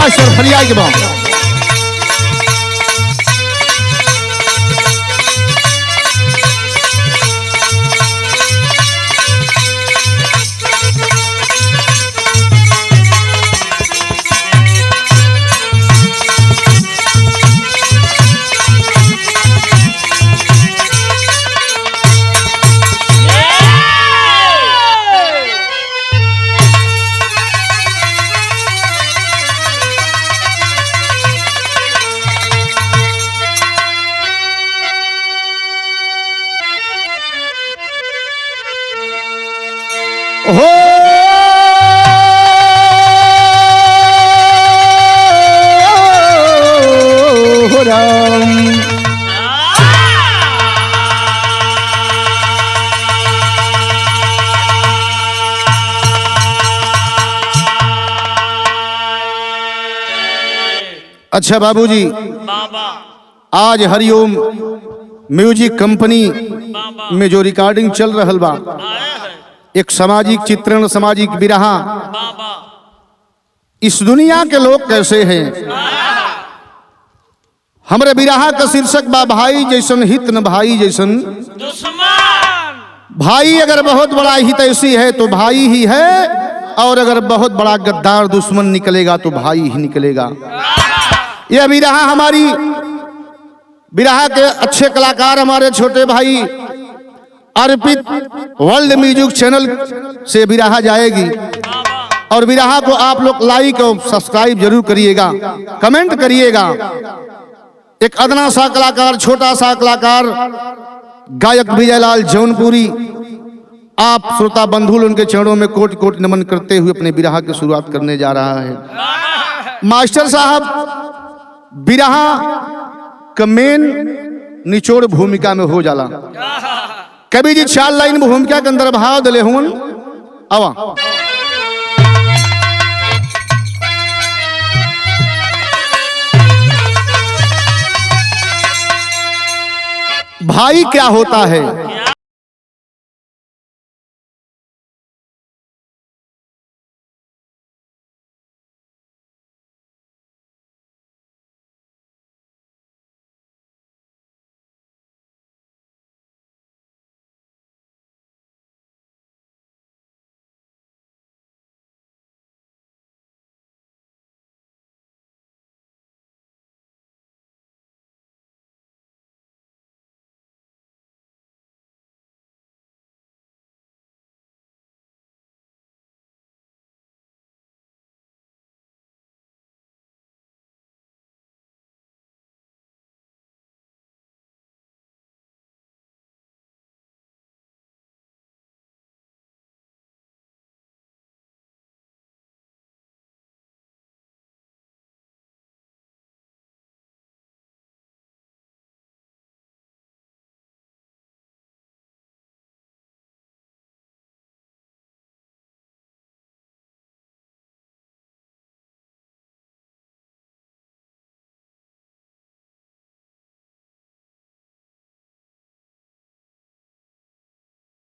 Master फरियाई के बाद हो राम। अच्छा बाबूजी, आज हरिओम म्यूजिक कंपनी में जो रिकॉर्डिंग चल रहल बा, एक सामाजिक चित्रण, सामाजिक बिरहा। इस दुनिया के लोग कैसे हैं? हमरे बिरहा का शीर्षक बा भाई जैसन हित न भाई जैसन दुश्मन। भाई अगर बहुत बड़ा हितैषी है तो भाई ही है, और अगर बहुत बड़ा गद्दार दुश्मन निकलेगा तो भाई ही निकलेगा। यह बिरहा हमारी बिरहा के अच्छे कलाकार हमारे छोटे भाई अर्पित वर्ल्ड म्यूजिक चैनल से बिरहा जाएगी, और बिरहा को आप लोग लाइक और सब्सक्राइब जरूर करिएगा, कमेंट करिएगा। एक अदना सा कलाकार, छोटा सा कलाकार गायक विजयलाल जौनपुरी, आप श्रोता बंधु उनके चरणों में कोटि कोटि नमन करते हुए अपने बिरहा की शुरुआत करने जा रहा है। मास्टर साहब बिरहा का मेन निचोड़ भूमिका में हो जाला। कवि जी 4 लाइन भूमिका के अंदर भाव दिले हुन। आवा भाई क्या होता है?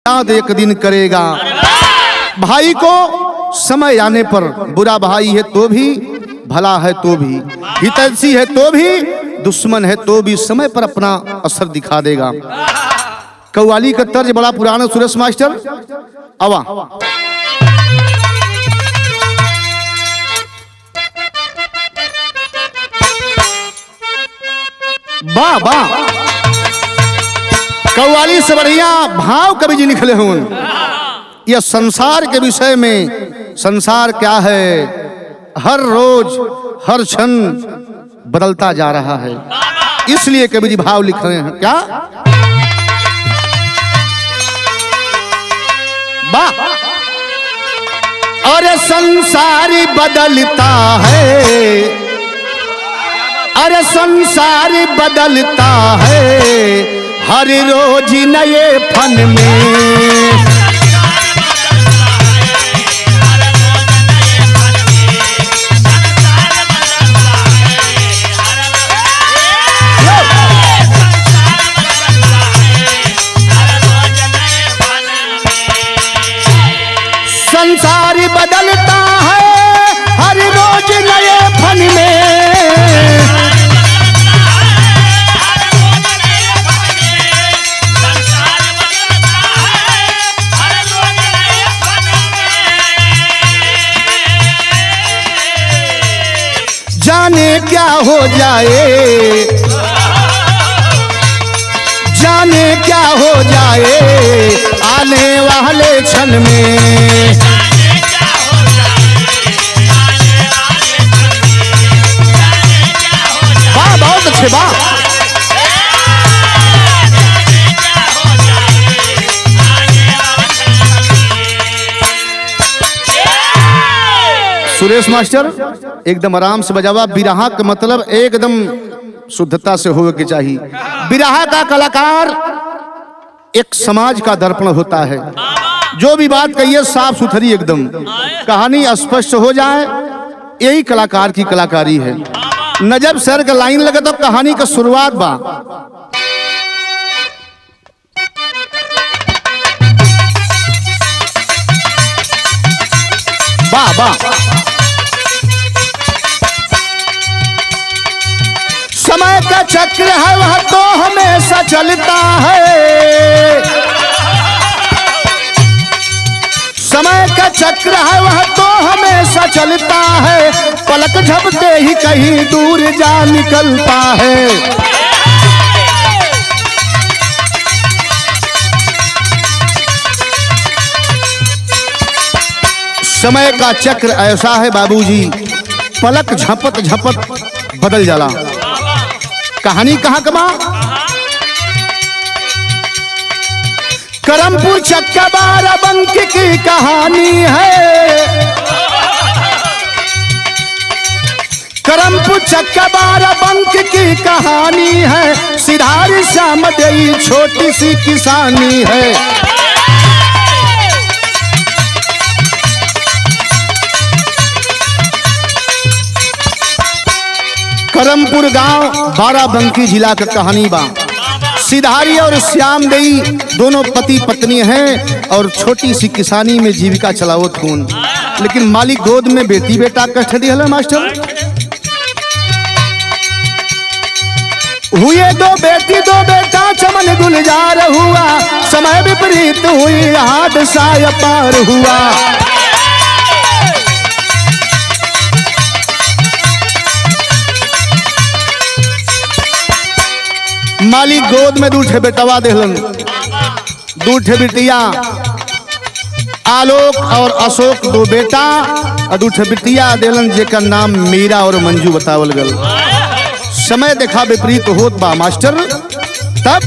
याद एक दिन करेगा भाई को समय आने पर। बुरा भाई है तो भी, भला है तो भी, हितैषी है तो भी, दुश्मन है तो भी समय पर अपना असर दिखा देगा। कव्वाली का तर्ज बड़ा पुराना सुरेश मास्टर। आवा वाह वाह, कव्वाली से बढ़िया भाव कवि जी निकले हों। यह संसार के विषय में, संसार क्या है, हर रोज हर क्षण बदलता जा रहा है, इसलिए कवि जी भाव लिख रहे हैं। क्या वाह। अरे संसार बदलता है, अरे संसार बदलता है, हर रोज नए फन में। संसार बदलता है, हर रोज नए फन हो जाए, जाने क्या हो जाए आने वाले क्षण में। वाह, बहुत अच्छे, वाह। सुरेश मास्टर एकदम आराम से बजावा। बिरहा का मतलब एकदम शुद्धता से होवे के चाहिए। बिरहा का कलाकार एक समाज का दर्पण होता है। जो भी बात कहिए साफ सुथरी एकदम, कहानी स्पष्ट हो जाए, यही कलाकार की कलाकारी है। न जब सर का लाइन लगे तो कहानी का शुरुआत बा। वाह वाह। समय का चक्र है वह तो हमेशा चलता है, समय का चक्र है वह तो हमेशा चलता है, पलक झपते ही कहीं दूर जा निकलता है। समय का चक्र ऐसा है बाबूजी, पलक झपत झपत बदल जाला। कहानी कहाँ कमा? करमपुर चक्का बाराबंकी की कहानी है, करमपुर चक्का बाराबंकी की कहानी है, सिधारी श्याम देई छोटी सी किसानी है। करमपुर गांव बाराबंकी जिला का कहानी बा। सिधारी और श्याम देई दोनों पति पत्नी हैं और छोटी सी किसानी में जीविका चलावत हूं, लेकिन मालिक गोद में बेटी बेटा कष्ट दिया मास्टर। हुए दो बेटी दो बेटा चमन गुलजार हुआ, समय विपरीत हुई हादसा पार हुआ। मालिक गोद में दूठे बेटवा देहलन, दूठे बिटिया आलोक और अशोक दो बेटा और दूठे बिटिया देहलन जेकर नाम मीरा और मंजू बतावल गल। समय देखा विपरीत होत बा मास्टर। तब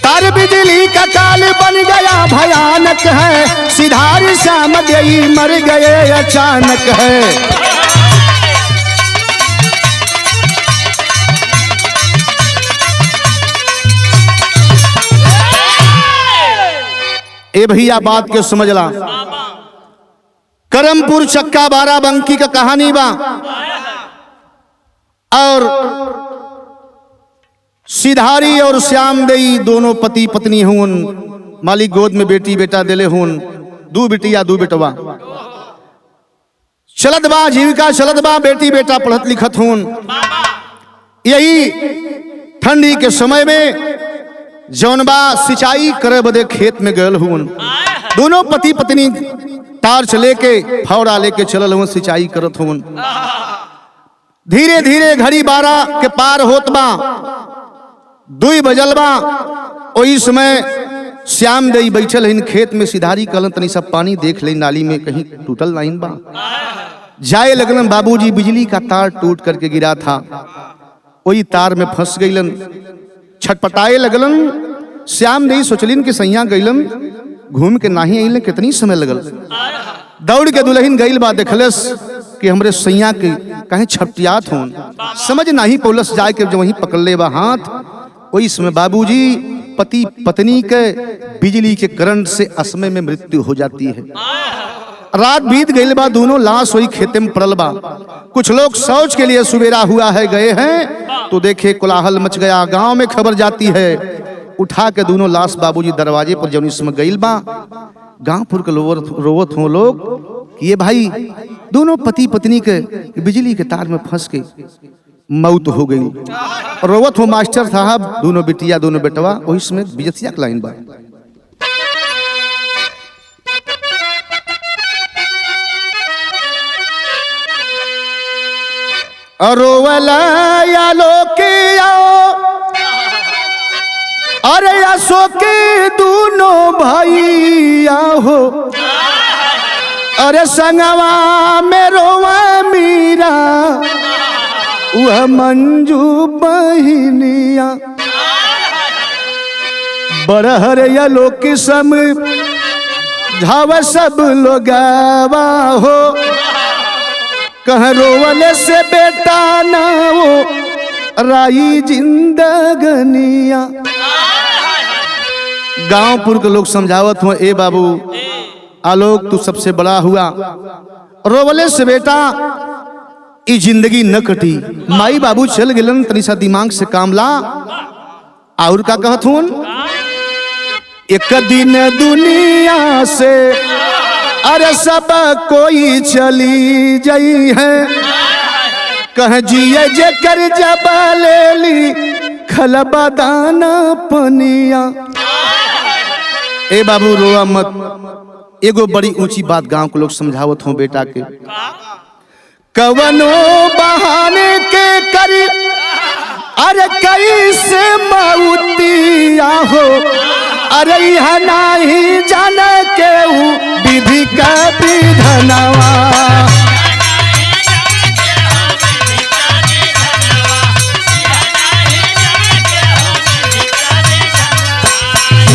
तार बिजली का काल बन गया भयानक है, सिधारी श्याम देई मर गए अचानक है। ए भैया बात के समझला। करमपुर चक्का बाराबंकी का कहानी बा और सिधारी और श्याम देई दोनों पति पत्नी हुन, मालिक गोद में बेटी बेटा देले हुन, दो बिटिया दो बेटवा। चलत बा जीविका चलत बा, बेटी बेटा पढ़त लिखत हुन। यही ठंडी के समय में जौनबा सिंचाई करे बदे खेत में गयल हुन। दोनों पति पत्नी टार्च लेके फावड़ा लेके चलल हुन, सिंचाई करत हुन। धीरे धीरे घड़ी 12 के पार होत बा, 2 बजल बा। वही समय श्याम देई बैठल हन खेत में। सिधारी कहलन तनी सब पानी देख ले, नाली में कहीं टूटल नहीं बा। जाए लगलन, बाबूजी बिजली का तार टूट करके गिरा था, वही तार में फंस गईलन। छटपटाए लगलन। श्याम देई सोचलिन कि सैया गईलन, घूम के नाही आइलन, कितनी समय लगल। दौड़ के दुल्हन गईल बा, देखलस कि हमरे सैया के कहीं छपटियात होन। समझ नहीं पौलस, जाए के जब वहीं पकड़ ले बा हाथ। वही समय बाबूजी पति पत्नी के बिजली के करंट से असमय में मृत्यु हो जाती है। रात बीत गई बा, दोनों लाश वही खेते में पड़ल बा। कुछ लोग शौच के लिए सुबेरा हुआ है गए हैं तो देखे कोलाहल मच गया। गांव में खबर जाती है, उठा के दोनों लाश बाबूजी दरवाजे पर जौन इसमें गईल बा। गांव पुर के रोवत हो लोग कि ये भाई दोनों पति पत्नी के बिजली के तार में फंस के मौत हो गई। रोवत हो मास्टर साहब, दोनों बिटिया दोनों बेटवा। वही समय बिजतिया का लाइन बा। रोवला या लोकिया अरे असो के दोनों भैया हो अरे संगवा में रोवा मीरा वह मंजू बहिनिया बरहर या लोकी सम झाव सब लोगवा हो कह रोवले से बेटा ना वो राई जिंदगनिया। गांवपुर के लोग समझावत हुआ ए बाबू आलोक तू सबसे बड़ा हुआ रोवले से बेटा ई जिंदगी न कटी माई बाबू चल गिलन तनी सा दिमाग से काम ला और का कहत हुन एक दिन दुनिया से अरे सब कोई चली जाई है कह जिए जे कर जब ले ली खलबा दाना पनिया। ए बाबू रोआ मत एगो बड़ी ऊंची बात गांव के लोग समझावत हो बेटा के कवनो बहाने के करी अरे कैसे मौतिया हो अरे यह नहीं जान के विधि का विधनवा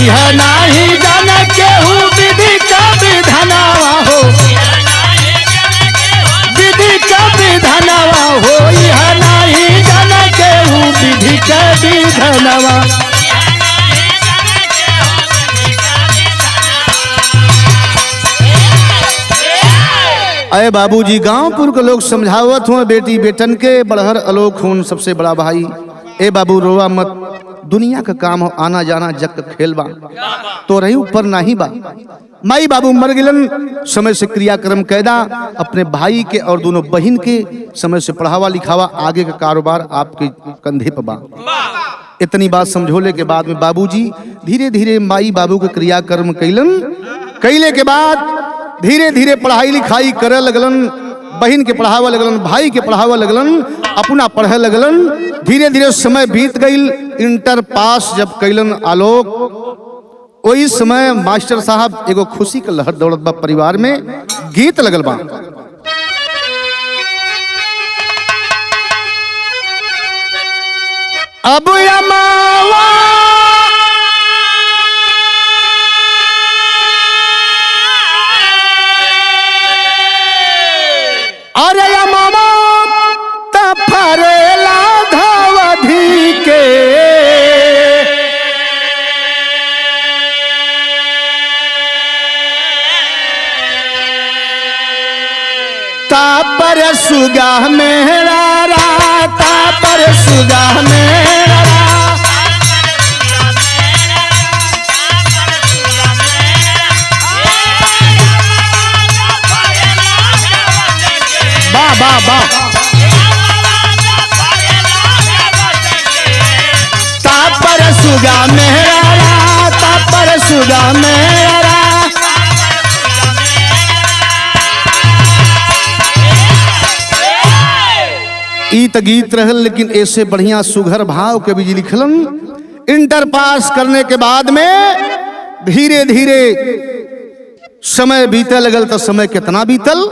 यह नहीं जान के विधि का विधनवा हो विधि का विधनवा हो यह नहीं जान के विधि का विधनवा। अरे बाबूजी गांवपुर के लोग समझावत हुए बेटी बेटन के बड़हर अलोक खून सबसे बड़ा भाई। ए बाबू रोवा मत दुनिया का काम हो आना जाना जग का खेल बा तो रही ऊपर नहीं बा माई बाबू मर गिलन समय से क्रियाक्रम कैदा अपने भाई के और दोनों बहन के समय से पढ़ावा लिखावा आगे का कारोबार आपके कंधे पर बा। इतनी बात समझोले के बाद में बाबूजी धीरे धीरे माई बाबू के क्रियाक्रम कैलन कैले के बाद धीरे धीरे पढ़ाई लिखाई करे लगलन बहन के पढ़ावा लगलन भाई के पढ़ावा लगलन अपना पढ़े लगलन। धीरे धीरे समय बीत गई इंटर पास जब कैलन आलोक वही समय मास्टर साहब एगो खुशी का लहर दौड़त बा परिवार में गीत लगल बा अब अमावा अरे अमावा तफरेला धावधी के तापर सुगा मेरा तापर सुगा मेरा बा बा बा तापर सुगा मेरा तापर सुगा मेरा ई त गीत रहल लेकिन ऐसे बढ़िया सुघर भाव के भी लिखलन। इंटर पास करने के बाद में धीरे धीरे समय बीते लगल तो समय कितना बीतल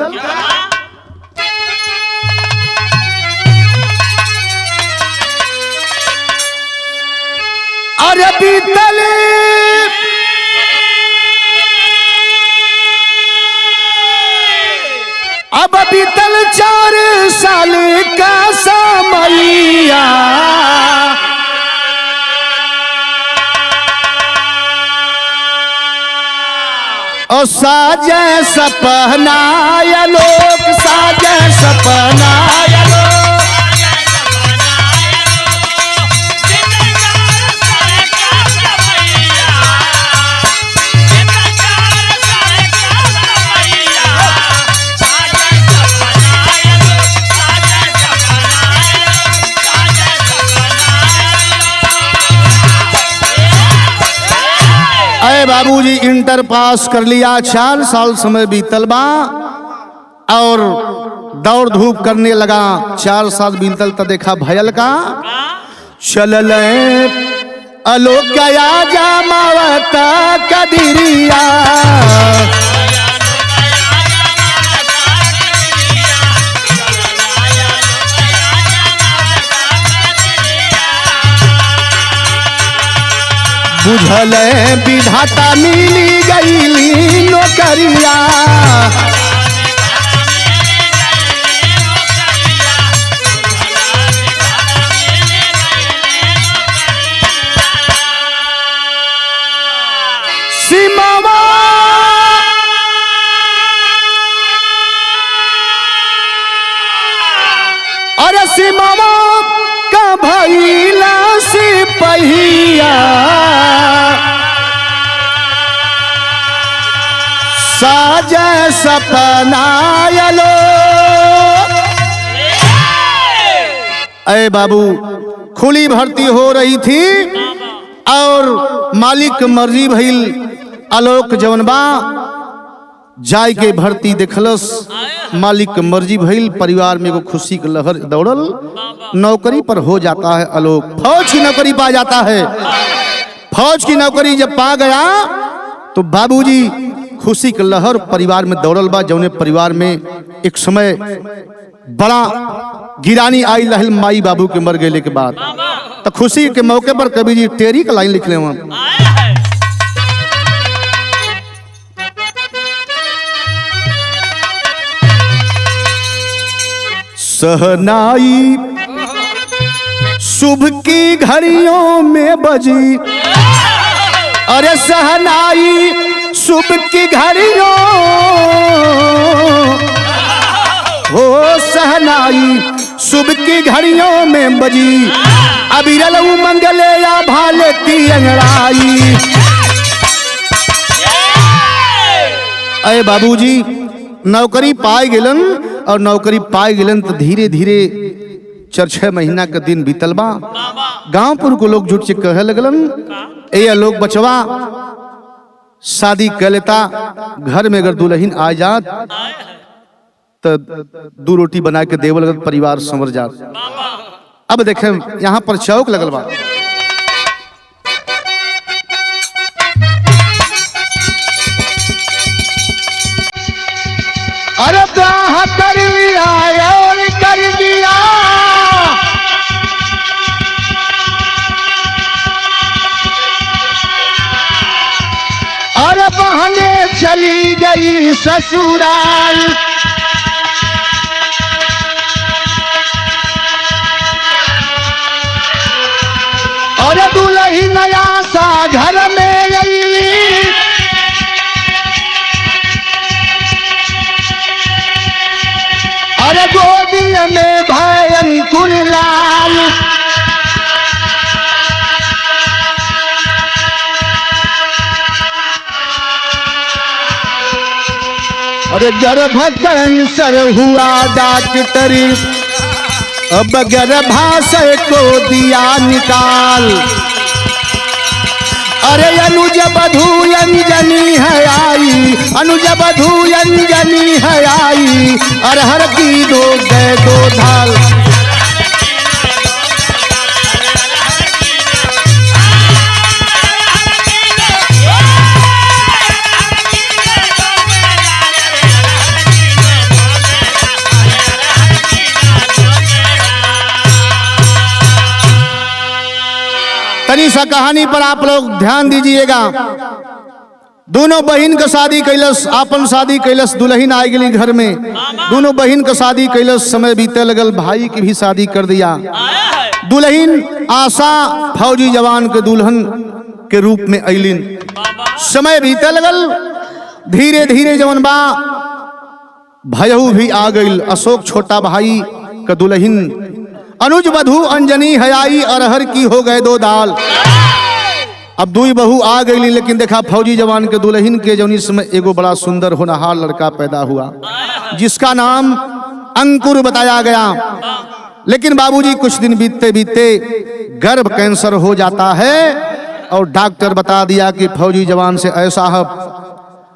अरे बीतल अब बीतल 4 साल का समैया और साजे सपना या लोग साजे सपना या लोग बाबूजी इंटर पास कर लिया 4 साल समय बीतल बा और दौड़ धूप करने लगा। 4 साल बीतल तो देखा भयल का चलल आलोक जा मावता कदिरिया। बुझल विधाता मिली गईली नौकरिया। सीमावा अरे सीमावा का भइला सिपहिया। साजे सपनायलो अरे बाबू खुली भर्ती हो रही थी और मालिक मर्जी भइल आलोक जवनबा जाय के भर्ती देखलस। मालिक मर्जी भइल परिवार में एगो खुशी के लहर दौड़ल। नौकरी पर हो जाता है आलोक, फौज की नौकरी पा जाता है। फौज की नौकरी जब पा गया तो बाबूजी खुशी के लहर परिवार में दौड़ल बा। जौने परिवार में एक समय बड़ा गिरानी आई लहल माई बाबू के मर गए के बाद, तो खुशी के मौके पर कवि जी टेरी का लाइन लिख ले सहनाई शुभ की घड़ियों में बजी। अरे सहनाई शुभ की घड़ियों हो सहनाई शुभ की घड़ियों में बजी। अबिरल मंगले या भालेती अंगड़ाई। अरे बाबूजी नौकरी पाए गेलन और नौकरी पाए गेलन तो धीरे धीरे 4-6 महीना के दिन बीतल बा। गांवपुर को लोग जुट के कहे लगलन ए लोग बचवा शादी कर लेता। घर में अगर दुल्हन आ जात तो 2 रोटी बना के देवल अगर परिवार संवर जात। अब देखें यहाँ पर चौक लगल बा। अरे कर दिया और कर दिया। अरे बहने चली गई ससुराल। और दुल्ही नया सा घर में गई। अरे गोदी में भयंकुर लाल। अरे गर्भ कैंसर हुआ डॉक्टरी अब गर्भाशय को दिया निकाल। अरे अनुज बधू अंजनी है आई। अनुज बधू अंजनी है आई। अरहर की 2 गए 2 धाल। तनी सा कहानी पर आप लोग ध्यान दीजिएगा। दोनों बहन का शादी कैलस, आपन शादी कैलस, दुल्हन आ गई घर में। दोनों बहन का शादी कैलस, समय बीते लगल, भाई की भी शादी कर दिया। दुल्हन आशा फौजी जवान के दुल्हन के रूप में अलिन। समय बीते लगल, धीरे धीरे जवन बा भयहू भी आ गई। अशोक छोटा भाई का दुल्हन। अनुज बधू अंजनी हयाई अरहर की हो गए 2 दाल। अब 2 बहू आ गई, लेकिन देखा फौजी जवान के दुल्हन के जौन इसमें एगो बड़ा सुंदर होनहार लड़का पैदा हुआ जिसका नाम अंकुर बताया गया। लेकिन बाबूजी कुछ दिन बीतते बीतते गर्भ कैंसर हो जाता है और डॉक्टर बता दिया कि फौजी जवान से ऐसा है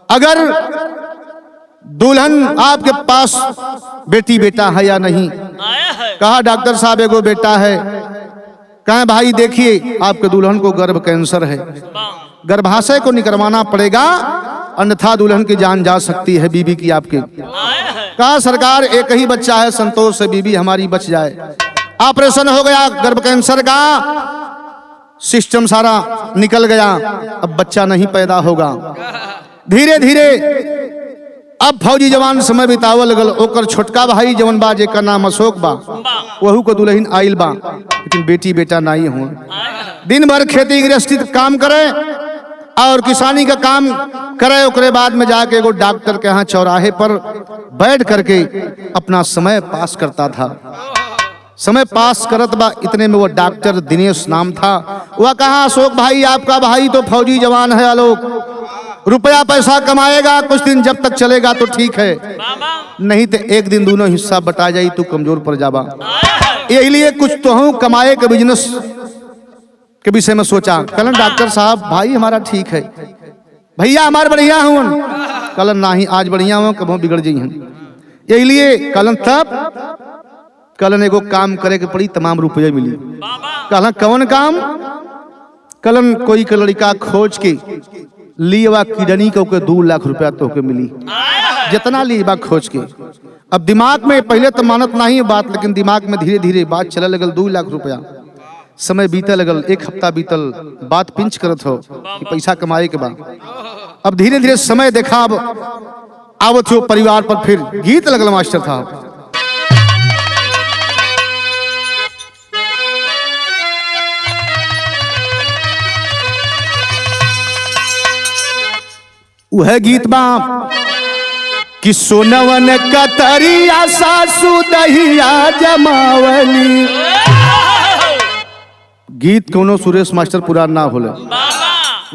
अगर दुल्हन आपके पास बेटी बेटा है या नहीं? कहा डॉक्टर साहब एगो बेटा है। कहा भाई देखिए आपके दुल्हन को गर्भ कैंसर है, गर्भाशय को निकलवाना पड़ेगा अन्यथा दुल्हन की जान जा सकती है बीबी की आपके। कहा सरकार एक ही बच्चा है, संतोष से बीबी हमारी बच जाए। ऑपरेशन हो गया गर्भ कैंसर का, सिस्टम सारा निकल गया, अब बच्चा नहीं पैदा होगा। धीरे धीरे अब फौजी जवान समय बितावल लगल। ओकर छोटका भाई जवन बा जेकर नाम अशोक बा, वहू को दुल्हन आइल बा, लेकिन बेटी बेटा नहीं हुआ। दिन भर खेती गृहस्थी काम करे और किसानी का काम करे। ओकरे बाद में जाके एगो डॉक्टर के यहाँ चौराहे पर बैठ करके अपना समय पास करता था। समय पास करत बा, इतने में वो डॉक्टर दिनेश नाम था। वह कहा अशोक भाई आपका भाई तो फौजी जवान है आलोक, रुपया पैसा कमाएगा, कुछ दिन जब तक चलेगा तो ठीक है, नहीं तो एक दिन दोनों हिस्सा बटा जाई तो कमजोर पड़ जावा। यही लिए कुछ तो हूँ कमाए के बिजनेस के विषय में सोचा। कलन डॉक्टर साहब भाई हमारा ठीक है, भैया हमारे बढ़िया हूँ। कलन नहीं आज बढ़िया हूँ कब बिगड़ जाई हैं। यही लिए कलन तब कलन एगो काम करे के पड़ी, तमाम रुपये मिली। कहला कौन काम? कलन कोई के लड़का खोज के लिएवा किडनी को 2 लाख रुपया तो के मिली, जितना लिएवा खोज के। अब दिमाग में पहले तो मानत नहीं है बात, लेकिन दिमाग में धीरे धीरे बात चले लगल। 2 लाख रुपया समय बीते लगल, 1 हफ्ता बीतल, बात पिंच करत हो कि पैसा कमाए के बाद। अब धीरे धीरे समय देखा, अब आवत हो परिवार पर, फिर गीत लगल मास्टर था। वह गीत बा कि सोनवन कतरिया सासू दहिया जमावली। गीत कोनो सुरेश मास्टर पुरान ना होले,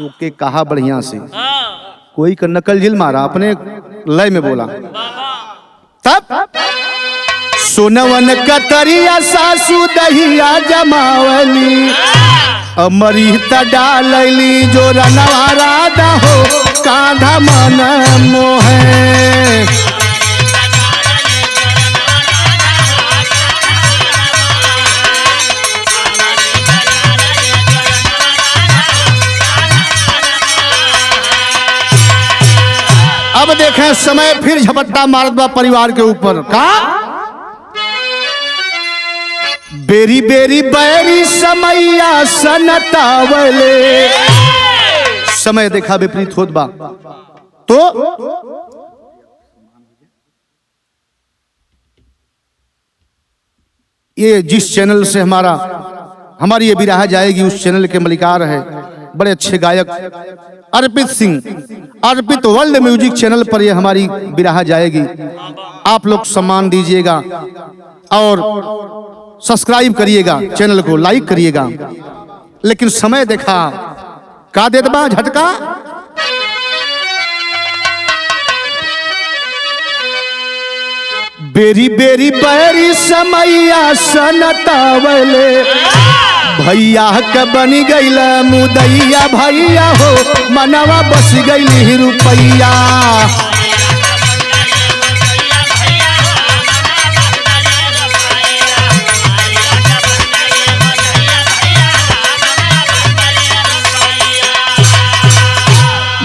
ओके कहा बढ़िया से, कोई का नकल जिल मारा, अपने लय में बोला। तब सोनवन कतरिया सासू दहिया जमावली, अमृत डालली जो रनवारा हो कांधा मन मोहे। अब देखें समय फिर झपट्टा मारत बा परिवार के ऊपर। का बेरी बेरी बैरी समैया सनतावले। समय देखा विपरीत होत बा। तो ये जिस चैनल से हमारी ये बिरहा जाएगी, उस चैनल के मलिकार है बड़े अच्छे गायक अर्पित सिंह। अर्पित वर्ल्ड म्यूजिक चैनल पर ये हमारी बिरहा जाएगी। आप लोग सम्मान दीजिएगा और सब्सक्राइब करिएगा, चैनल को लाइक करिएगा। लेकिन समय देखा का देत बा झटका। बेरी बेरी बैरी समैया सनतावले, भैया के बनी गईल मुदैया भैया हो मनवा बस गईल रुपैया।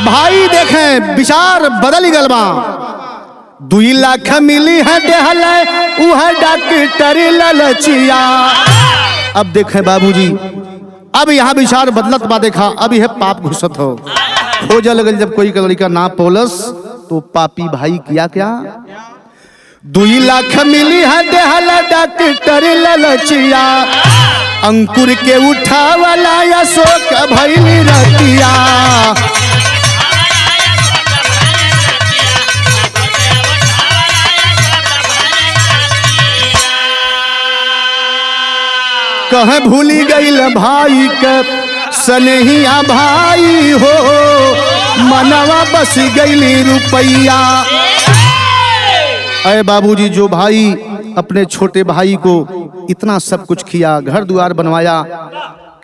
भाई देखें विचार बदल गल बा। 2 लाख मिली है देहल उह डॉक्टर ललचिया। अब देखें बाबूजी, अब यहाँ विचार बदलत बा। देखा अब यह पाप घुसत हो खोज लगल। जब कोई लड़का ना पोलस तो पापी भाई किया क्या। 2 लाख मिली है देहल डॉक्टर ललचिया, अंकुर के उठावला अशोक भइली रतिया। कह भूली गईल भाई के सनेहिया भाई हो मनवा बस गईली रुपैया। अरे बाबूजी, जो भाई अपने छोटे भाई को इतना सब कुछ किया, घर द्वार बनवाया,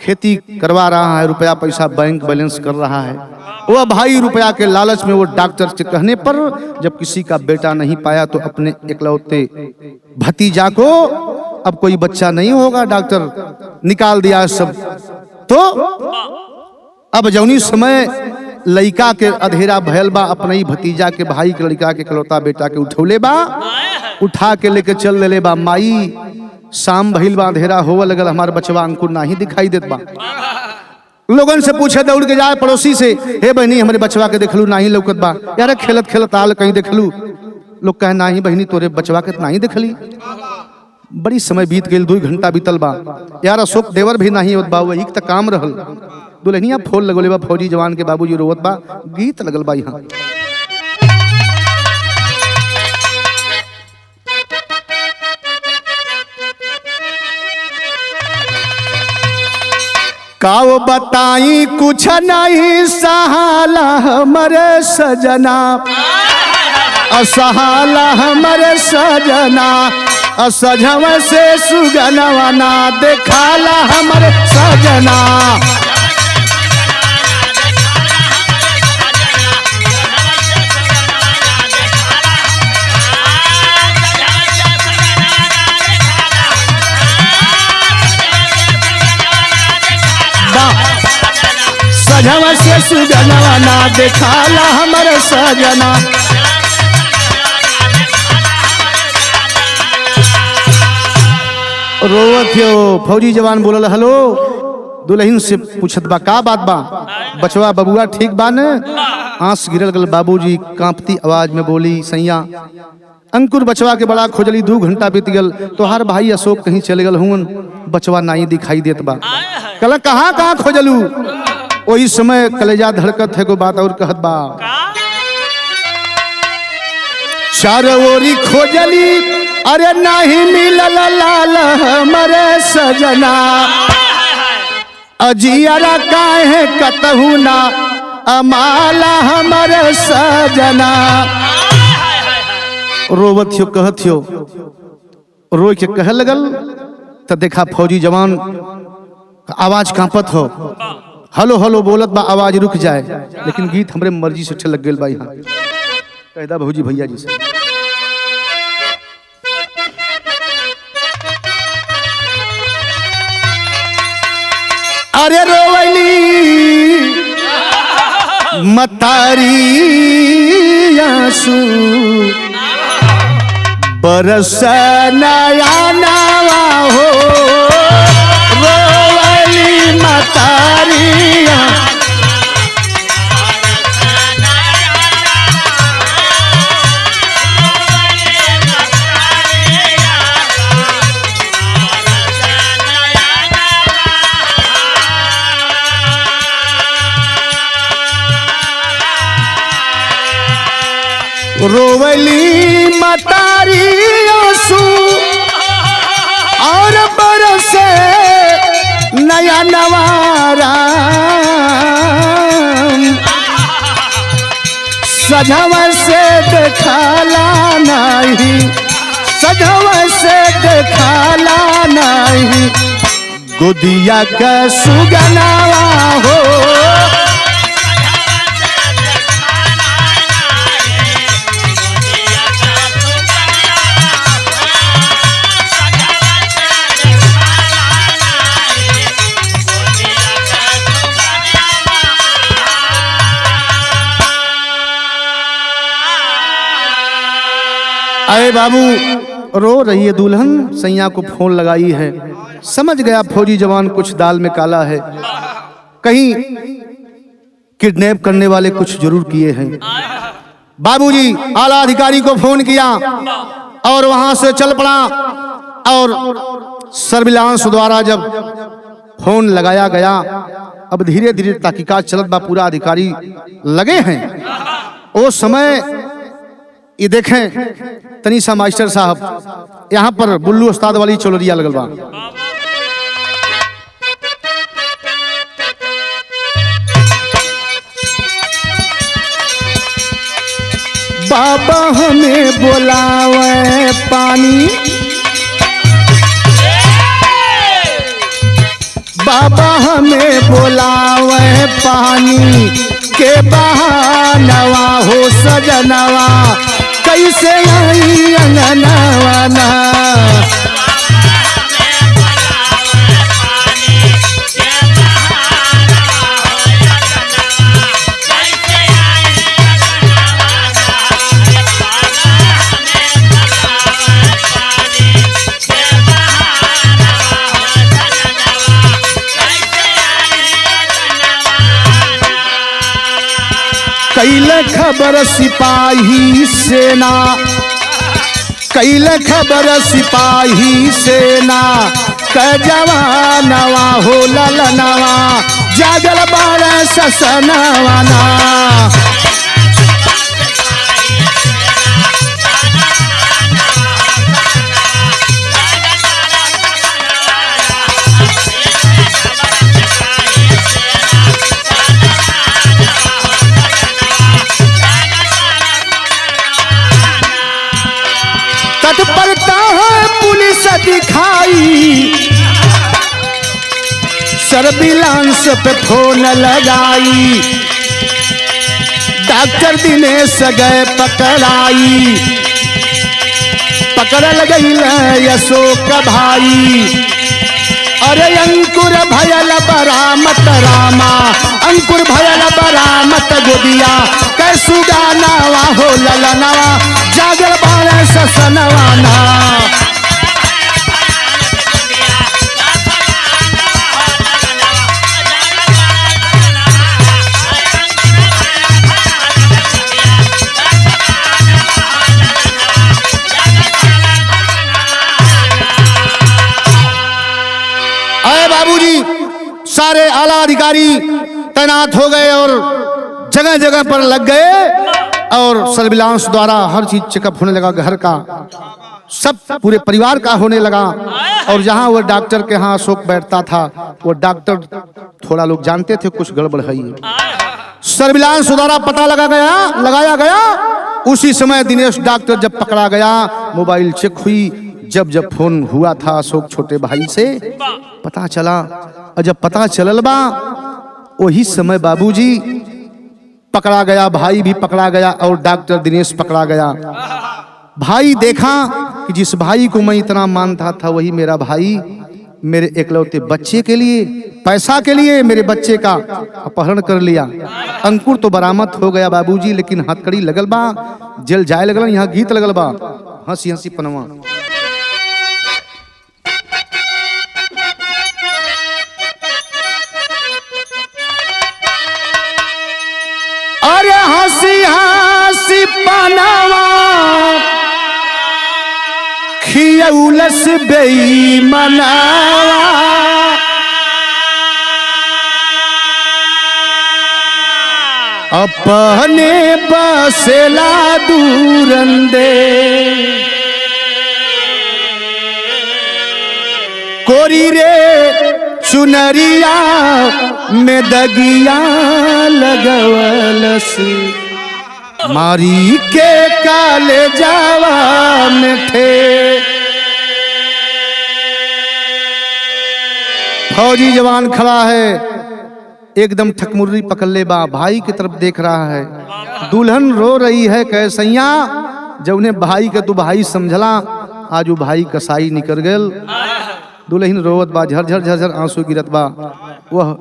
खेती करवा रहा है, रुपया पैसा बैंक बैलेंस कर रहा है। वह भाई रुपया के लालच में वो डॉक्टर के कहने पर जब किसी का बेटा नहीं पाया तो अपने इकलौते भतीजा को, अब कोई बच्चा नहीं होगा, डॉक्टर निकाल दिया सब। तो अब जौनी समय लड़का के अधेरा भयल बा, अपने ही भतीजा के भाई के लड़का के इकलौता बेटा के उठौले बा, उठा के लेके चल ले बा। माई शाम भइल बा, अंधेरा होवे लगल, हमार बचवा अंकुर नहीं दिखाई देत बा। लोगन से पूछे दौड़ के जाए पड़ोसी से, हे बहनी हमारे बचवा के देखलू नहीं लौकत बा, यार खेलत खेलत आल कहीं देखलू। लोग कहे नहीं बहनी तोरे बचवा के नहीं देखली। बड़ी समय बीत गई, 2 घंटा बीतल बा, यार अशोक देवर भी नहीं होत बा, वही तक काम रहल। दुल्हनिया फोन लगोले बा, फौजी जवान के बाबूजी रोवत बा, गीत लगल बा यहाँ। काओ बताई कुछ नहीं सहाला हमरे सजना, असहाला हमरे सजना, असजव से सुगनवा ना देखाला हमरे सजना। सजवा से सुगनवा ना देखाला हमरे सजना। रोवत हो फौजी जवान बोलल, हेलो। दुल्हन से पूछत बा का बात बा, बचवा बबुआ ठीक बा न? आंस गिरल गल। बाबूजी कांपती आवाज में बोली, सैया अंकुर बचवा के बड़ा खोजली, 2 घंटा बीत गल, तो हर भाई अशोक कहीं चले गल हुन, बचवा नहीं दिखाई देत बा। कल कहाँ कहाँ खोजलू? वही समय कलेजा धड़कत है, को बात और कहत बा, चारों ओरी खोजली, अरे नहीं मिलल लाल हमरे सजना, अजियारा काहे कतहू ना अमाला हमरे सजना। रोवत हो कहत हो, रो के कह लगल तो देखा फौजी जवान आवाज कांपत हो, हलो हलो बोलत बा, आवाज रुक जाए, लेकिन गीत हमरे मर्जी से अच्छा लग गल बा। यहाँ कहदा भौजी भैया जी से, अरे रोवली मतारी आंसू बरस नया नवा हो, रोवली मतारी आंसू। रोवली मतारी आंसू और बरसे नया नवारा, सजवा से देखाला नहीं, सजवा से देखाला नहीं, गोदिया का सुगनावा हो। अरे बाबू रो रही है दुल्हन, सैया को फोन लगाई है, समझ गया फौजी जवान कुछ दाल में काला है, कहीं किडनैप करने वाले कुछ जरूर किए हैं। बाबूजी आला अधिकारी को फोन किया और वहां से चल पड़ा, और सर्विलांस द्वारा जब फोन लगाया गया, अब धीरे धीरे तहकीकात चलत बा, पूरा अधिकारी लगे हैं। वो समय ये देखें तनीसा मास्टर साहब, यहाँ पर बुल्लू उस्ताद वाली चोलरिया लगल बा। बाबा हमें बोलावे पानी, बाबा हमें बोलावे पानी के बहानवा हो सजनवा कैसे आई अंगनवा ना। कैले खबर सिपाही सेना, कैले खबर सिपाही सेना क जवानवा हो ललनवा जागल बारे ससनवा ना। तत्परता है पुलिस दिखाई, सर्विलांस पे फोन लगाई, डॉक्टर दिनेश गए पकड़ाई, पकड़ गई अशोक भाई। अरे अंकुर भयल बरामत रामा, अंकुर भयल बरामत गोदिया कैसु गानावा हो ललनवा जागर बारे ससनवाना। अरे बाबूजी सारे आला अधिकारी तैनात हो गए और जगह जगह पर लग गए और सर्विलांस द्वारा हर चीज चेकअप होने लगा, घर का सब पूरे परिवार का होने लगा। और जहां वो डॉक्टर के यहाँ अशोक बैठता था वो डॉक्टर थोड़ा लोग जानते थे कुछ गड़बड़ है। सर्विलांस द्वारा पता लगाया गया। उसी समय दिनेश डॉक्टर जब पकड़ा गया, मोबाइल चेक हुई, जब फोन हुआ था अशोक छोटे भाई से पता चला, और जब पता चलल बा वही समय बाबूजी पकड़ा गया, भाई भी पकड़ा गया और डॉक्टर दिनेश पकड़ा गया। भाई देखा कि जिस भाई को मैं इतना मानता था वही मेरा भाई मेरे एकलौते बच्चे के लिए, पैसा के लिए मेरे बच्चे का अपहरण कर लिया। अंकुर तो बरामद हो गया बाबूजी, लेकिन हथकड़ी लगल बा, जेल जाए लगल, यहाँ गीत लगल बा हंसी हंसी पनवा। अरे हंसी हंसी पनवा खियौलस बेईमानवा, अपने बसेला दूरंदे कोरी रे चुनरिया में दगिया लगवलस, मारी के काले जावा में थे। फौजी जवान खड़ा है, एकदम ठकमुर्री पकड़ ले बा, भाई की तरफ देख रहा है। दुल्हन रो रही है, कैसैया जब उन्हें भाई के तू भाई समझला, आज वो भाई कसाई निकल गल। दुल्हन रोवत बा, झरझर झरझर आंसू गिरत बा। वह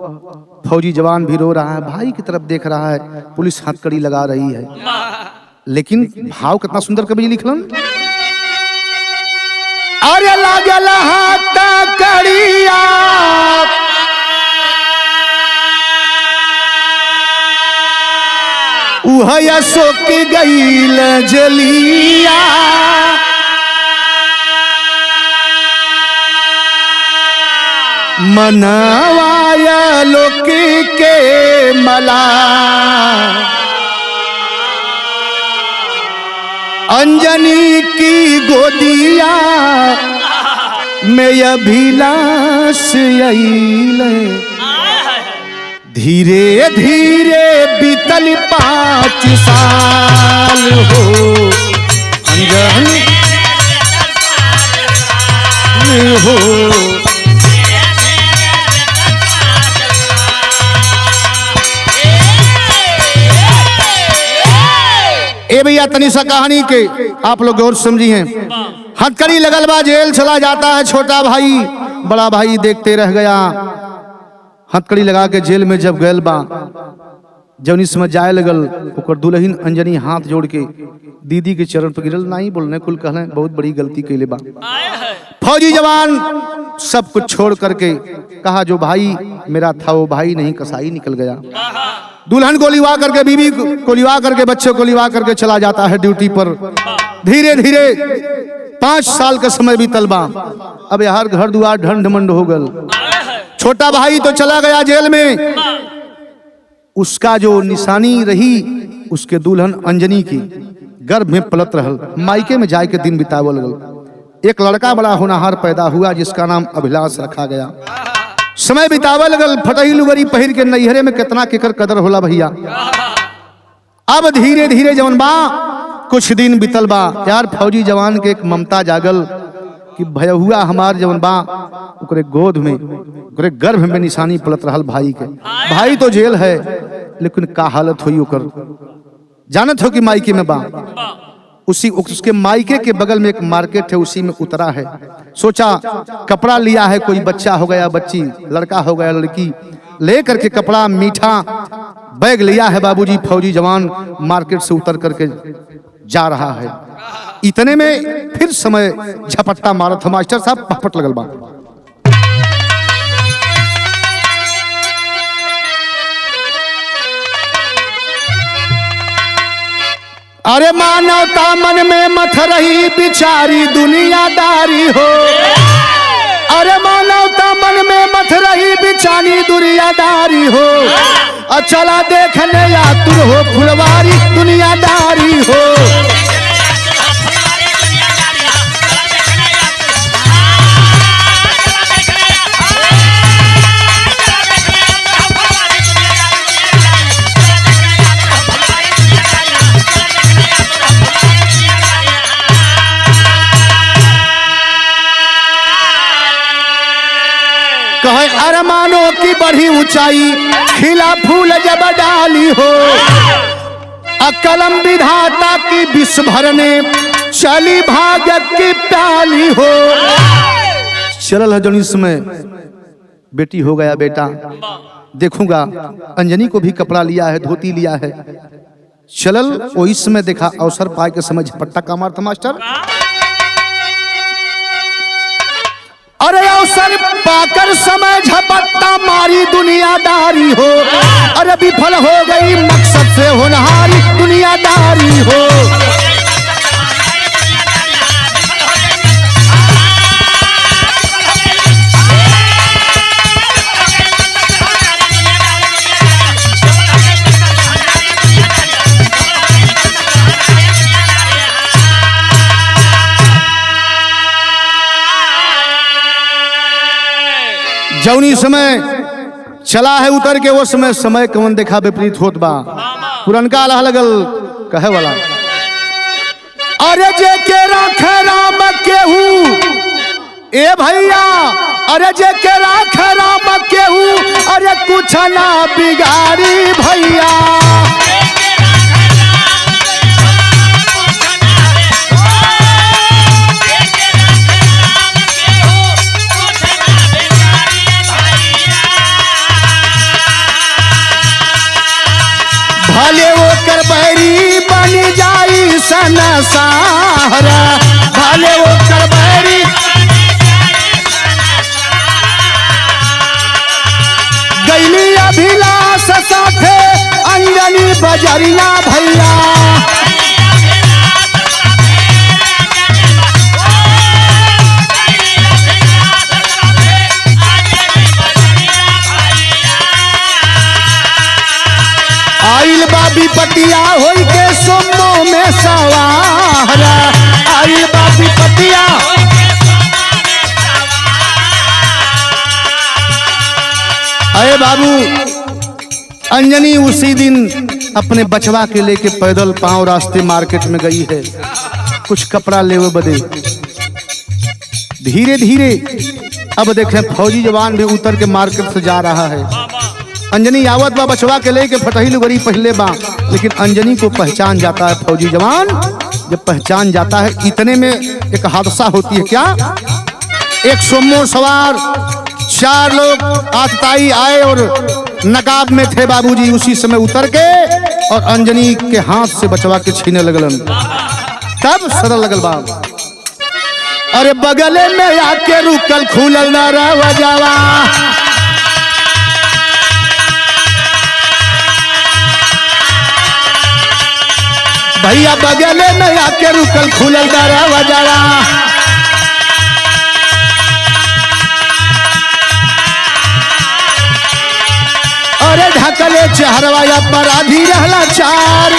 फौजी जवान भी रो रहा है, भाई की तरफ देख रहा है। पुलिस हथकड़ी लगा रही है, लेकिन भाव कितना सुंदर कवि लिखलन। अरे लागल हथकड़िया उहया सोक गईल जलिया, मनवाया लोक के मला, अंजनी की गोदिया में अभिलाष आइल, धीरे धीरे बीतल 5 साल हो, अंजनी हो ए भैया तनी सा कहानी के आप लोग गौर समझी हैं। हथकड़ी लगल बा, जेल चला जाता है छोटा भाई, बड़ा भाई देखते रह गया। हथकड़ी लगा के जेल में जब गयल बा, जब इस समय जाए लगल, ओकर दुल्हन अंजनी हाथ जोड़ के दीदी के चरण पर गिरल, नहीं बोलने कुल कहले बहुत बड़ी गलती कैले बा। फौजी जवान सब कुछ छोड़ करके कहा जो भाई मेरा था वो भाई नहीं, कसाई निकल गया। दुल्हन को लिवा करके, बीवी को लिवा करके, बच्चों को लिवा करके चला जाता है ड्यूटी पर। धीरे धीरे 5 साल का समय बीतल बा। अब यार घर दुआर ढंड मंड हो गल। छोटा भाई तो चला गया जेल में, उसका जो निशानी रही उसके दुल्हन अंजनी की गर्भ में पलत रहल। मायके में जाए के दिन बितावल गल। एक लड़का बड़ा होनहार पैदा हुआ जिसका नाम अभिलाष रखा गया। समय बितावल गल, फटही लुगरी पहिर के नैहरे में कितना केकर कदर होला भैया। अब धीरे धीरे जवन बा कुछ दिन बीतल बा, यार फौजी जवान के एक ममता जागल कि भय हुआ हमार जवन बा ओकरे गोद में, ओकरे गर्भ में निशानी पलत रहल भाई के। भाई तो जेल है लेकिन का हालत हुई ओकर जानत हो कि मायके में बा। उसके मायके के बगल में एक मार्केट है, उसी में उतरा है। सोचा कपड़ा लिया है, कोई बच्चा हो गया बच्ची, लड़का हो गया लड़की, ले करके कपड़ा मीठा बैग लिया है बाबूजी। फौजी जवान मार्केट से उतर करके जा रहा है। इतने में फिर समय झपट्टा मारा था, मास्टर साहब पपट लगल बा। अरे मानवता मन में मथ रही बिचारी दुनियादारी हो। अरे मानवता मन में मथ रही बिचारी दुनियादारी हो। चला देखने आतुर हो फुलवारी दुनियादारी हो। कहे अरमानों की बढ़ी ऊंचाई खिला फूल जब डाली हो। कलम विधाता की विष भरने चली भाग्य की प्याली हो। चलल है जो इसमें बेटी हो गया बेटा, देखूंगा अंजनी को भी कपड़ा लिया है, धोती लिया है। चलल वो इसमें देखा अवसर पाए के समय झपट्टा का मार था मास्टर। अरे अवसर पाकर समय झपट्टा मारी दुनियादारी हो। अरे विफल हो गई मकसद से होनहारी दुनियादारी हो। जौनी समय चला है उतर के वो समय कवन देखा विपरीत होत बा। पुरनका अलाह लगल कहे वाला, अरे जे के राखे राम केहू ए भैया, अरे जे के राखे राम केहू, अरे कुछ ना बिगाड़ी भैया। भले वो कर बैरी बन जाई सनसारा। भले वो कर बैरी गईली अभिलाष साथे अंजनी बजरिया भैया। आइल बाबी पटिया होई के सोमो में सवारा। आइल बाबी पटिया अरे बाबू अंजनी उसी दिन अपने बचवा के लेके पैदल पांव रास्ते मार्केट में गई है कुछ कपड़ा लेवे बदे। धीरे धीरे अब देखें फौजी जवान भी उतर के मार्केट से जा रहा है। अंजनी आवत बा बचवा के लेके फटही लुगरी पहले बा, लेकिन अंजनी को पहचान जाता है फौजी जवान। जब पहचान जाता है इतने में एक हादसा होती है। क्या? एक सोमो सवार 4 लोग आतताई आए और नकाब में थे बाबूजी। उसी समय उतर के और अंजनी के हाथ से बचवा के छीने लगलन। तब सदर लगल बा, अरे बगले में आके रुकल खुलल ना रवजावा, भैया बगले में आके रुकल खुलल ना रवजावा। अरे ढकले चेहरवा अपराधी रहला 4,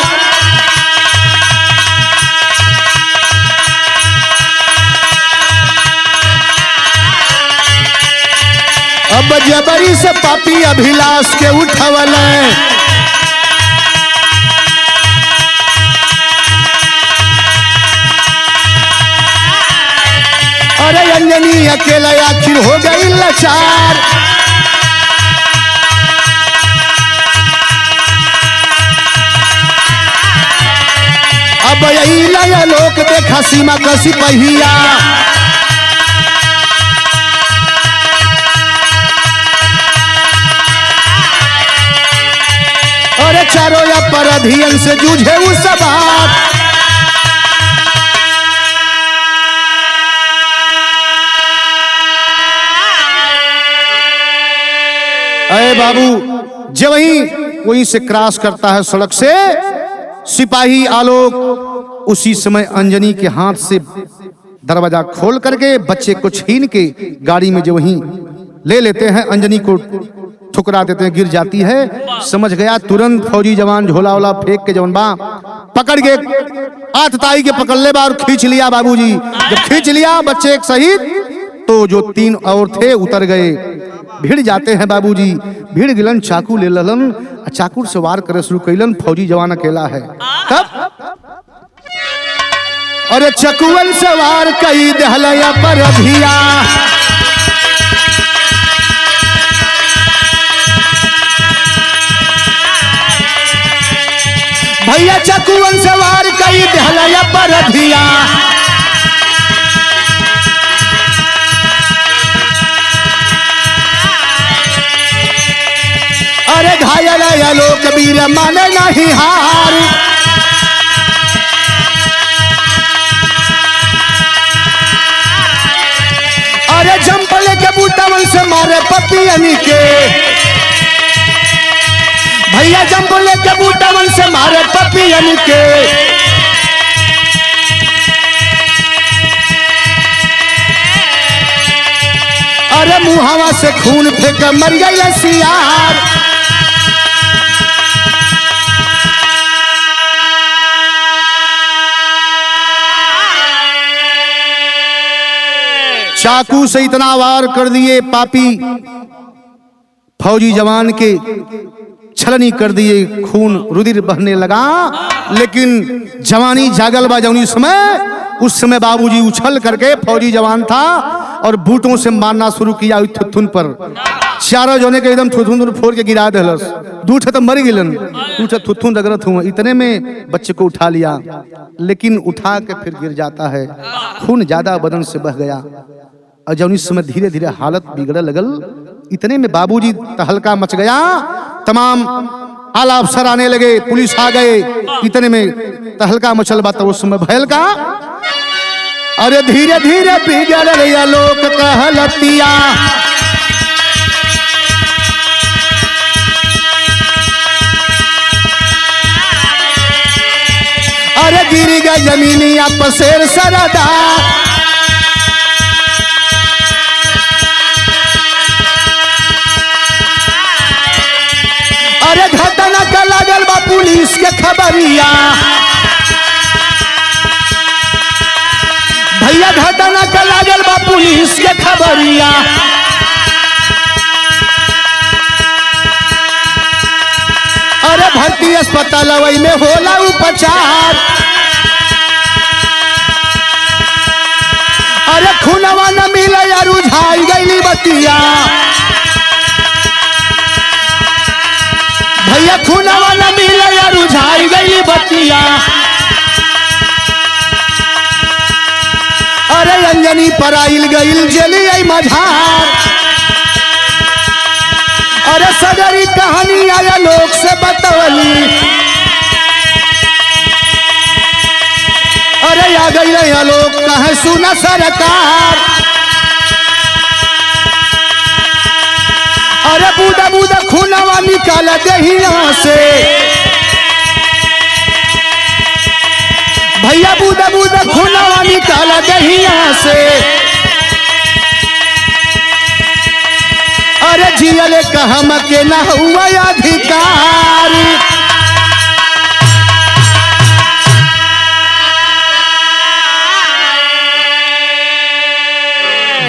अब जबरी से पापी अभिलाष के उठवल। अरे अंजनी अकेला आखिर हो गई लाचार। अब यही लया लोक देखा सीमा का सिपहिया, अरे चारों अपराधियन से जूझे उस बात। अरे बाबू जब वहीं से क्रॉस करता है सड़क से सिपाही आलोक, उसी समय अंजनी के हाथ से दरवाजा खोल करके बच्चे को छीन के गाड़ी में जो वहीं ले लेते हैं, अंजनी को ठुकरा देते हैं, गिर जाती है। समझ गया तुरंत फौजी जवान झोला वोला फेंक के जवान बा पकड़ के आतताई के पकड़ ले बा और खींच लिया बाबूजी। जब खींच लिया बच्चे एक सहित, तो जो 3 और थे उतर गए। भिड़ जाते हैं बाबूजी, भिड़ गिलन, चाकू ले ललन, चाकू से वार करे शुरू कैलन। फौजी जवान अकेला है। तब अरे चकुवन से वार कई दहलया पर अभिया, भैया चकुवन से वार कई दहलया पर अभिया। अरे घायल लोक वीर माने नहीं हार, अरे जंपले के बूटावन से मारे पपियनी के, भैया जंपले के बूटावन से मारे पपियनी के। अरे मुहावा से खून फेंक मर गई सियार, चाकू से इतना वार कर दिए पापी फौजी जवान के, छलनी कर दिए, खून रुधिर बहने लगा। लेकिन जवानी जागल बा जौनी समय, उस समय बाबूजी उछल करके फौजी जवान था और बूटों से मारना शुरू किया थुथुन पर। 4 जने के एकदम थुथुन फोड़ के गिरा दिलस। 2 तो मर गिलन, 2 थुथुन रगड़त हुआ। इतने में बच्चे को उठा लिया, लेकिन उठा के फिर गिर जाता है, खून ज्यादा बदन से बह गया और जब इस समय धीरे धीरे हालत बिगड़ने लगल। इतने में बाबूजी तहलका मच गया, तमाम आला अफसर आने लगे, पुलिस आ गए। इतने में तहलका मचल बा, तो उस समय भयल का अरे धीरे धीरे बिगड़ गया लोक कहलतिया, अरे गिर गया जमीनिया पर शेर सरदार, अरे घटना का लागल बा पुलिस के खबरिया, भैया घटना का लागल बा पुलिस के खबरिया। अरे भर्ती अस्पताल वही में होला उपचार, अरे खूनवा न मिले रुझाई गईली बतिया, भैया खूनवा न मिले रुझाई गई बतिया। अरे अंजनी पराइल गईल जेली आई मझार। अरे सगरी कहानी आया लोग से बतवली। अरे आ गई रहा लोग कहे सुना सरकार। अरे बूदा बूदा खूनवा निकाल दहिया से। भैया बूदा बूदा खूनवा निकाल दहिया से। अरे जियले कहम के न हुआ अधिकार।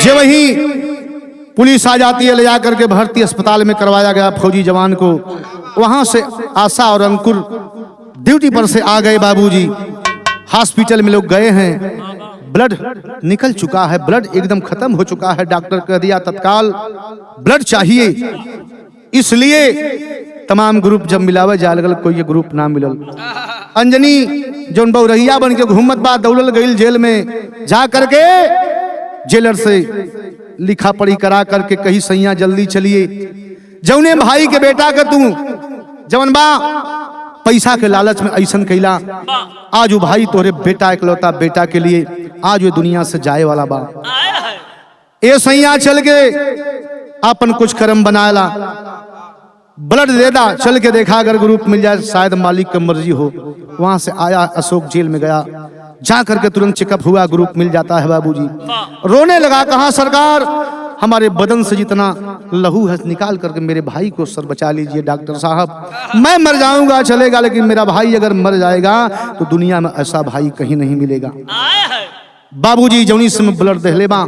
जब वही पुलिस आ जाती है, ले जाकर के भर्ती अस्पताल में करवाया गया फौजी जवान को। वहां से आशा और अंकुर ड्यूटी पर से आ गए। बाबूजी हॉस्पिटल में लोग गए हैं, ब्लड निकल चुका है, ब्लड एकदम खत्म हो चुका है। डॉक्टर कह दिया तत्काल ब्लड चाहिए। इसलिए तमाम ग्रुप जब मिलावे जा लगल, कोई ये ग्रुप ना मिलल। अंजनी जौन बहुरहिया बन के घूमत बा, दौड़ल गईल जेल में। जा करके जेलर से लिखा पढ़ी करा करके कही सैया जल्दी चलिए। जौने भाई के बेटा के तू जवन बा पैसा के लालच में ऐसन कैला, आज वो भाई तोरे बेटा इकलौता बेटा के लिए आज वो दुनिया से जाए वाला बा। ए सैया चल के अपन कुछ कर्म बनाएला, ब्लड दे दा। चल के देखा अगर ग्रुप मिल जाए, शायद मालिक की मर्जी हो। वहां से आया, अशोक जेल में गया, जा करके तुरंत चेकअप हुआ, ग्रुप मिल जाता है। बाबूजी रोने लगा, कहा सरकार हमारे बदन से जितना लहू है निकाल करके मेरे भाई को सर बचा लीजिए। डॉक्टर साहब मैं मर जाऊंगा चलेगा, लेकिन मेरा भाई अगर मर जाएगा तो दुनिया में ऐसा भाई कहीं नहीं मिलेगा। बाबूजी जौनी से ब्लड दहले बा,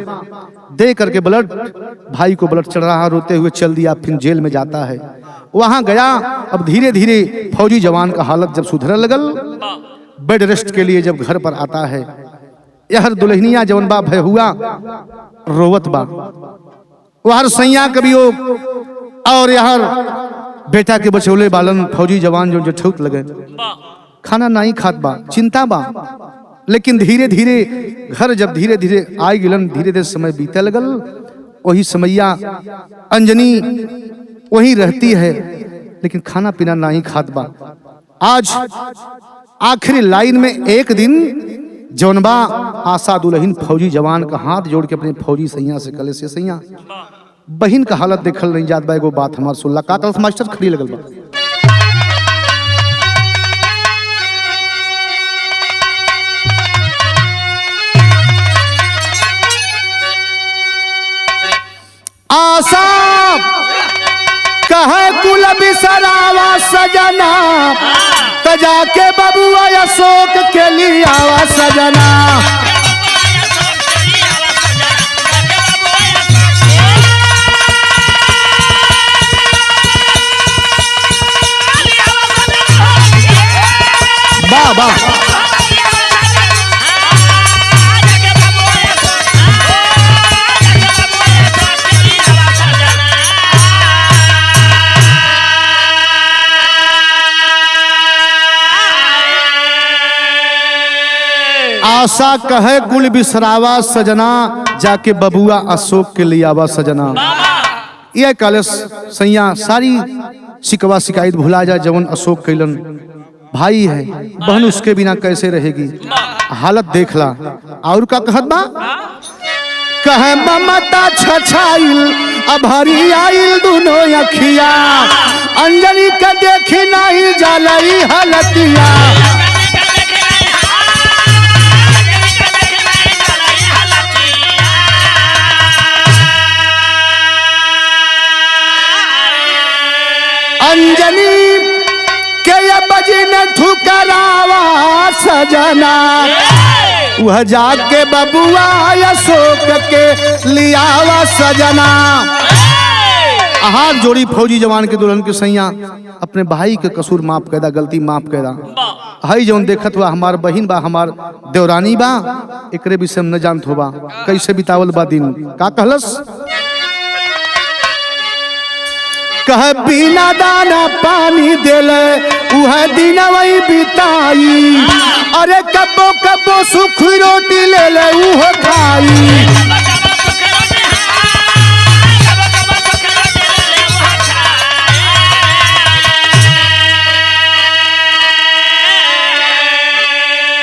दे करके ब्लड भाई को ब्लड चढ़ रहा, रोते हुए चल दिया। फिर जेल में जाता है, वहां गया। अब धीरे धीरे फौजी जवान का हालत जब सुधरने लगल, बेड रेस्ट के लिए जब घर पर आता है, यहर दुल्हनिया जवन बा भय हुआ रोवत बा। वहर सैया कभी और यहर बेटा के बचौले बालन फौजी जवान जो ठूक लगे, खाना नहीं खात बा, चिंता बा। लेकिन धीरे धीरे घर जब धीरे धीरे आए गिलन, धीरे धीरे समय बीते लगल। वही समैया अंजनी वही रहती है, लेकिन खाना पीना नहीं खात बा। आज आखिरी लाइन में एक दिन जौनबा आशा दुल्हन फौजी जवान का हाथ जोड़ के अपने फौजी सैया से कले से सैया बहन का हालत देखल नहीं जात बा, एगो बात हमार सुनला। का कल मास्टर खड़ी लगल बा। आशा कहे कुल बिसरावा सजना, तो जाके बबुआ अशोक के लिए आवा सजना। बाबा आशा कहे कुल बिसरावा सजना, जाके बबुआ अशोक के लिए आवा सजना। यह कलश सैया सारी शिकवा शिकायत भुला जा जवन अशोक कैलन। भाई है, बहन उसके बिना कैसे रहेगी, हालत देखला। और का कहत बा, कहे ममता छछाइल अभरी आइल दोनों अखिया, अंजनी के देखी नहीं जलई हलतिया। अंजनी के बजी न ठुकरावा सजना, वह जाके बबुआ अशोक के लियावा सजना। हाथ जोड़ी फौजी जवान के दुल्हन के सैया अपने भाई के कसूर माफ कर दा, गलती माफ कर दा। हई जौन देखत हुआ हमार बहिन बा, हमार देवरानी बा, एकरे विषय में न जानत होबा कैसे बितावल बा दिन। का कहलस, कह बिना दाना पानी देले उह दिन वही बिताई। अरे कब्बो कब्बो सुख रोटी ले ले उह खाई।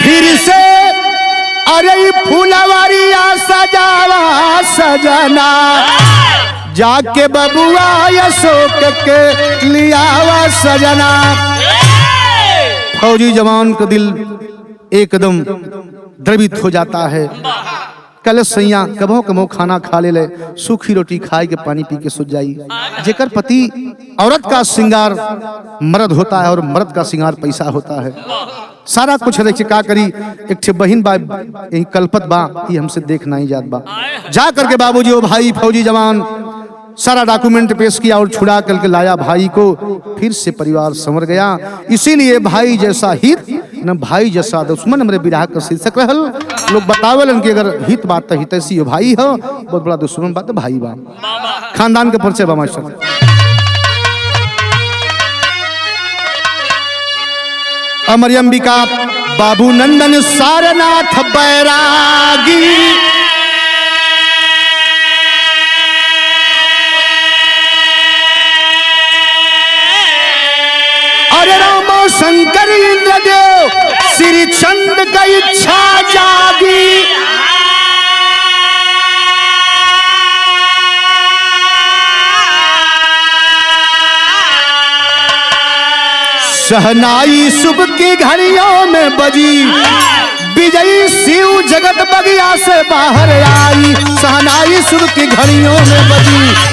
फिर से अरे फूलवारिया सजावा सजना, जाके बबुआ अशोक के लियावा सजना। फौजी जवान का दिल एकदम द्रवित हो जाता है। कल सैया कबो कबो खाना खा ले, सूखी रोटी खाए के पानी पी के सो जाई। जेकर पति औरत का श्रृंगार मर्द होता है और मर्द का श्रृंगार पैसा होता है। सारा कुछ रहे का करी। एक ठे बहिन बा यही कल्पत बा, ये हमसे देख नहीं जात बा। जा करके बाबूजी ओ भाई फौजी जवान सारा डॉक्यूमेंट पेश किया और छुड़ा करके लाया भाई को। फिर से परिवार संवर गया। इसीलिए भाई जैसा हित न भाई जैसा दुश्मन हमारे विराह का शीर्षक रहल। लोग बतावलन कि अगर हित बात तो हित ऐसी भाई हो, बहुत बड़ा दुश्मन बात तो भाई बा। खानदान के परिचय बा मास्टर। अमर अंबिका बाबू नंदन सारनाथ बैरागी, अरे रामो शंकर इंद्रदेव श्री चंद का इच्छा जागी। सहनाई सुबह की घड़ियों में बजी, विजयी शिव जगत बगिया से बाहर आई। सहनाई सुबह की घड़ियों में बजी